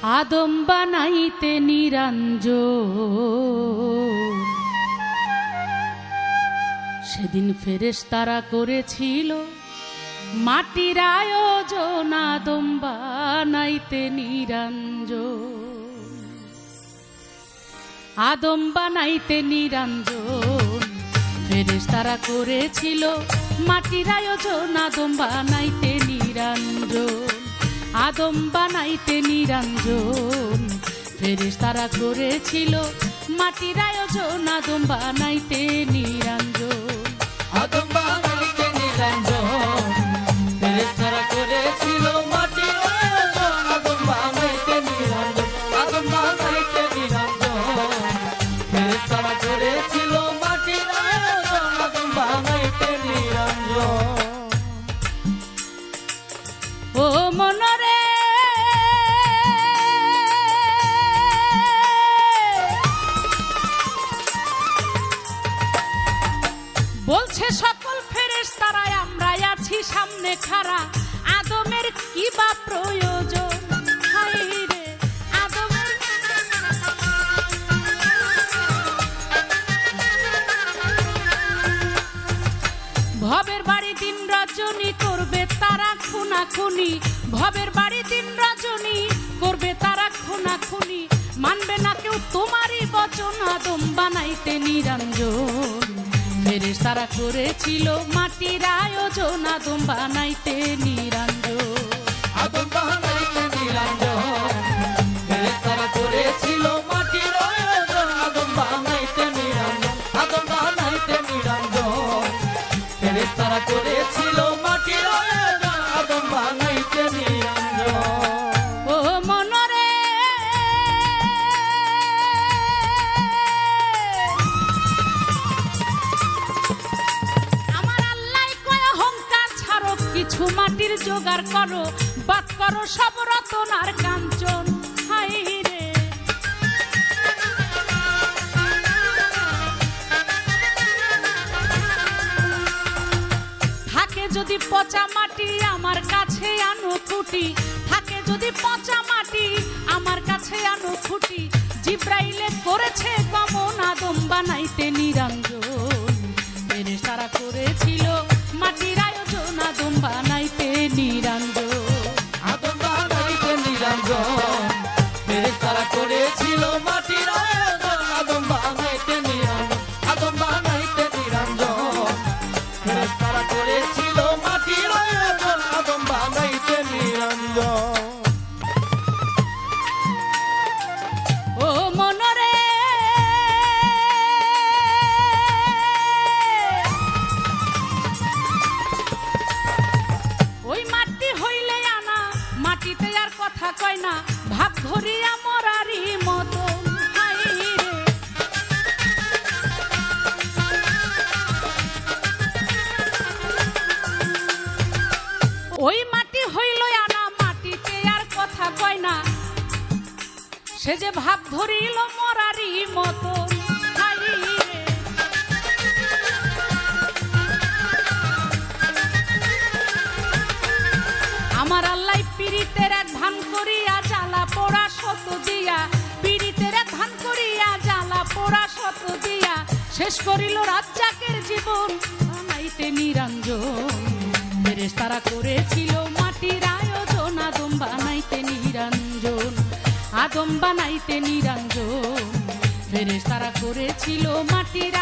আদম বানাইতে নিরঞ্জন, সেদিন ফেরেশতারা করেছিল মাটির আয়োজন। আদম বানাইতে নিরঞ্জন, আদম বানাইতে নিরঞ্জন, ফেরেশতারা করেছিল মাটির আয়োজন। আদম বানাইতে নিরঞ্জন, আদম বানাইতে নিরঞ্জন, ফেরেশতারা করেছিল মাটির আয়োজন। আদম বানাইতে নিরঞ্জন, আদম বানাইতে নিরঞ্জন, ফেরেশতারা করেছিল মাটির আয়োজন। আদম বানাইতে নিরঞ্জন, আদম বানাইতে নিরঞ্জন, ফেরেশতারা করেছিল মাটির আয়োজন। আদম বানাইতে নিরঞ্জন। ও মনরে বলছে সকল ফেরেশতারা আমরা আছি সামনে খাড়া, আদমের কি বা প্রয়োজন? হায় রে আদমের ভবের বাড়ি দিন রজনী করবে তারা খুনাখুনি, ভবের বাড়ি দিন রজনী করবে তারা খুনাখুনি, মানবে না কেউ তোমারই বচন। আদম বানাইতে নিরঞ্জন, ফেরেশতারা করেছিল মাটির আয়োজন। আদম বানাইতে নিরঞ্জন, আদম বানাইতে নিরঞ্জন, ফেরেশতারা করেছিল মাটির আয়োজন। আদম বানাইতে নিরঞ্জন, আদম বানাইতে নিরঞ্জন, ফেরেশতারা করেছিল মাটির আয়োজন। আদম বানাইতে নিরঞ্জন। ও মনরে আমার আল্লাহ কয় অহংকার ছাড়ো, কিছু মাটির জোগাড় করো, বাদ করো সব রতন আর কাঞ্চন। হায় রে থাকে যদি পচা মাটি আমার কাছে আনো খুঁটি, থাকে যদি পচা মাটি আমার কাছে আনো খুঁটি, জিব্রাইলে করেছে গমন। আদম বানাইতে নিরঞ্জন, ফেরেশতারা করেছিল মাটির আয়োজন। আদম বানাইতে নিরঞ্জন, আদম বানাইতে নিরঞ্জন, ফেরেশতারা করেছিল মাটির আয়োজন। আদম বানাইতে নিরঞ্জন, আদম বানাইতে নিরঞ্জন, ফেরেশতারা করেছিল মাটির আয়োজন। আদম বানাইতে নিরঞ্জন। ও মনরে ওই মাটি হইলে আনা, মাটিতে আর কথা কয় না, ভাব ধরিয়া মরারি মতো। হায় রে ওই মাটি হইল আনা, মাটিতে আর কথা কয় না, সে যে ভাব ধরিল মরারি মতো। হায় রে আমার আল্লাহ পীড়িতের এক ধান করিয়া জ্বালা পোড়া শত দিয়া, পীড়িতের এক ধান করিয়া জ্বালা পোড়া শত দিয়া, শেষ করিল রাজ্জাকের জীবন। বানাইতে নিরঞ্জন, ফেরেশতারা করেছিল মাটির আয়োজন। আদম বানাইতে নিরঞ্জন, আদম বানাইতে নিরঞ্জন, ফেরেশতারা করেছিল মাটির